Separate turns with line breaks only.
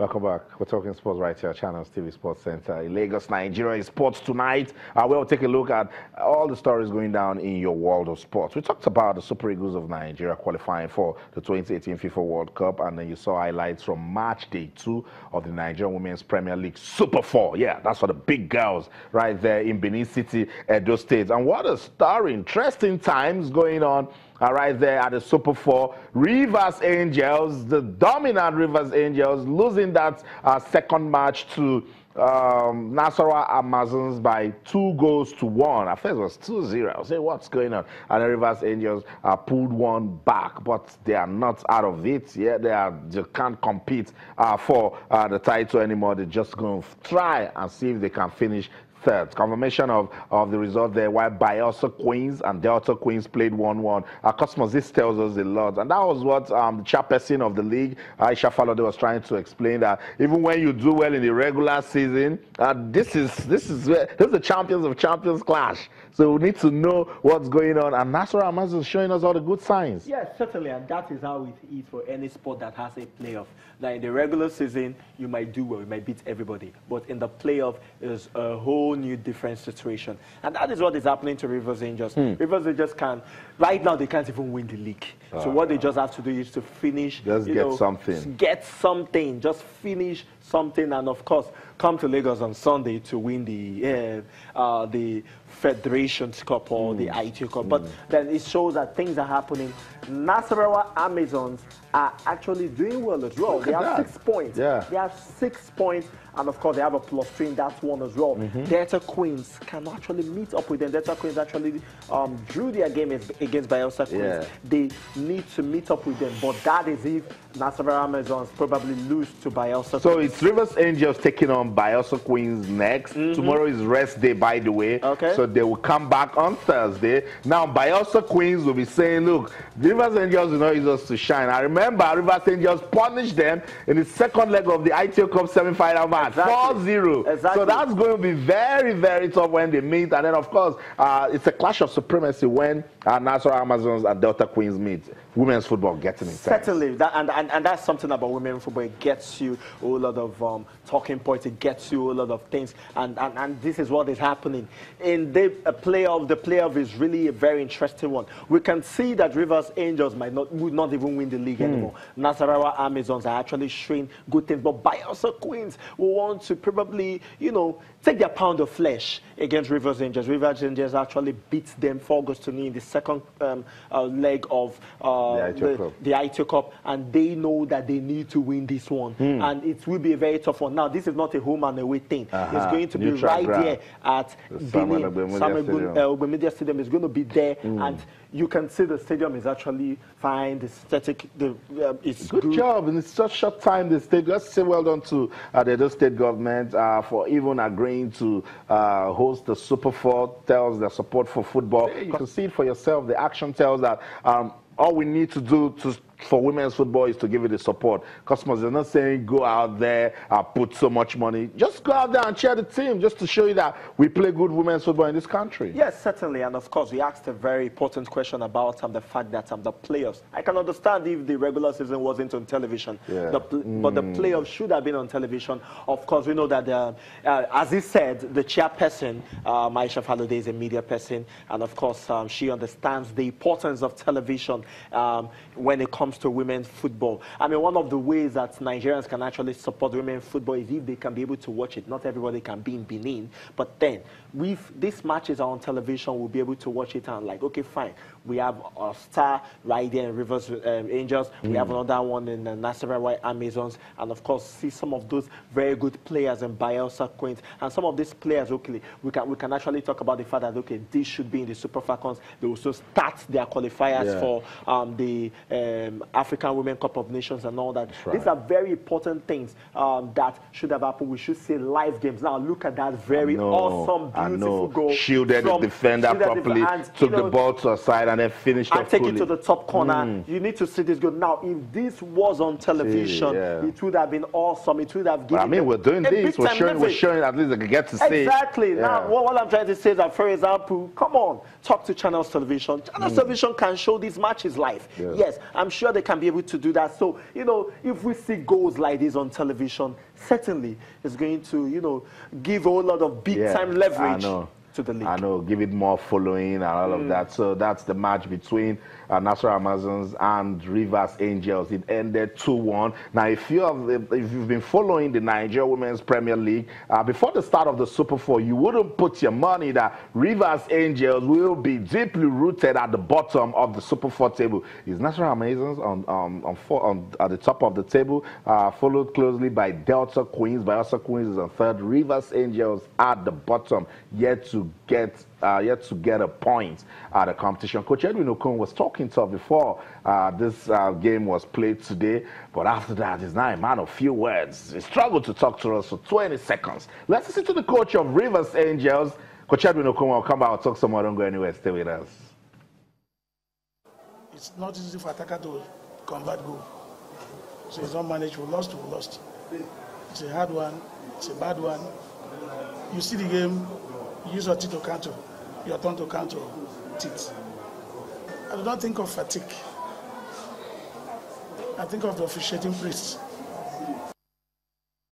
Welcome back. We're talking sports right here, Channels TV Sports Center in Lagos, Nigeria. It's Sports Tonight. We'll take a look at all the stories going down in your world of sports. We talked about the Super Eagles of Nigeria qualifying for the 2018 FIFA World Cup, and then you saw highlights from match day 2 of the Nigerian Women's Premier League Super 4. Yeah, that's for the big girls right there in Benin City, Edo State. And what a story, interesting times going on right there at the Super 4. Rivers Angels, the dominant Rivers Angels, losing that second match to Nasarawa Amazons by 2-1. At first it was 2-0. I was saying, what's going on? And the Rivers Angels pulled one back, but they are not out of it. Yeah, they can't compete for the title anymore. They're just going to try and see if they can finish third. Confirmation of the result there, while Bayelsa Queens and Delta Queens played 1-1. Cosmos, this tells us a lot. And that was what the chairperson of the league, Aisha Falode, was trying to explain, that even when you do well in the regular season, this is the champions of champions clash. So we need to know what's going on. And Nasarawa Amazons is showing us all the good signs.
Yes, certainly. And that is how it is for any sport that has a playoff. Now, in the regular season, you might do well, you might beat everybody. But in the playoff, there's a whole new different situation. And that is what is happening to Rivers Angels. Rivers Angels right now, they can't even win the league. So what they just have to do is to finish.
Just get something.
Get something. Just finish something. And of course, come to Lagos on Sunday to win the Federations Cup or the ITO Cup. But then it shows that things are happening. Nasarawa Amazons are actually doing well as well. They have 6 points.
Yeah.
They have 6 points. And of course, they have a +3 in that one as well. Delta Queens can actually meet up with them. Delta Queens actually drew their game against Bayelsa Queens.
Yeah.
They need to meet up with them. But that is if Nasarawa Amazons probably lose to Bayelsa Queens.
So it's Rivers Angels taking on Bayelsa Queens next. Tomorrow is rest day, by the way.
Okay.
So they will come back on Thursday. Now, Bayelsa Queens will be saying, look, Rivers Angels will not use us to shine. I remember Rivers Angels punished them in the second leg of the ITO Cup semi-final match.
Exactly.
4-0.
Exactly.
So that's going to be very, very tough when they meet. And then, of course, it's a clash of supremacy when Nasarawa Amazons and Delta Queens meet. Women's football getting intense.
Certainly, and that's something about women's football. It gets you a lot of talking points. It gets you a lot of things, and this is what is happening in the playoff. The playoff is really a very interesting one. We can see that Rivers Angels would not even win the league anymore. Nasarawa Amazons are actually showing good things, but Bayelsa Queens will want to probably, take their pound of flesh against Rivers Angels. Rivers Angels actually beat them 4-0 in the second leg of the ITO Cup, and they know that they need to win this one, and it will be a very tough one. Now, this is not a home and away thing. It's going to be right there at Samuel Ogbemedia Stadium. Is going to be there, and you can see the stadium is actually fine. The static, it's
good job. In such short time, the state. Let's say well done to the Edo State government for even agreeing to host the Super 4. Tells their support for football. You can see it for yourself. The action tells that all we need to do for women's football is to give it the support. Customers are not saying go out there, put so much money. Just go out there and cheer the team, just to show you that we play good women's football in this country.
Yes, certainly. And of course, we asked a very important question about the fact that the playoffs. I can understand if the regular season wasn't on television, but the playoffs should have been on television. Of course, we know that, as he said, the chairperson, Aisha Falode, is a media person. And of course, she understands the importance of television when it comes to women's football. I mean, one of the ways that Nigerians can actually support women's football is if they can be able to watch it. Not everybody can be in Benin, but then if these matches are on television, we'll be able to watch it and like, okay, fine. We have a star right there in Rivers Angels. We have another one in the Nasarawa Amazons, and of course, see some of those very good players in Bayelsa Queens, and some of these players. Okay, we can actually talk about the fact that okay, this should be in the Super Falcons. They also start their qualifiers for the African Women Cup of Nations and all that.
Right.
These are very important things that should have happened. We should see live games. Now look at that very awesome, beautiful goal.
Shielded the defender properly, took the ball to a side and then finished
and take it to the top corner. You need to see this goal. Now, if this was on television, it would have been awesome. It would have given.
I mean, we're doing this. We're showing at least they can get to see.
Exactly. Now, what I'm trying to say is that, for example, come on, talk to Channels Television. Channels Television can show these matches live. Yes, I'm sure sure they can be able to do that. So, you know, if we see goals like this on television, certainly it's going to, you know, give a whole lot of big-time leverage to the league.
I know, give it more following and all of that. So that's the match between Nassau Amazons and Rivers Angels. It ended 2-1. Now, if you've been following the Nigeria Women's Premier League, before the start of the Super 4, you wouldn't put your money that Rivers Angels will be deeply rooted at the bottom of the Super 4 table. Is Nassau Amazons at the top of the table, followed closely by Delta Queens. Delta Queens is on third. Rivers Angels at the bottom, yet to get a point at the competition. Coach Edwin Okun was talking to us before this game was played today, but after that, he's now a man of few words. He struggled to talk to us for 20 seconds. Let's listen to the coach of Rivers Angels. Coach Edwin Okun will come out, talk some more, don't go anywhere, stay with us.
It's not easy for attacker to convert goal. So it's not managed, we lost. It's a hard one, it's a bad one. You see the game, use your teeth to counter, your turn to counter teeth. I do not think of fatigue. I think of the officiating priests.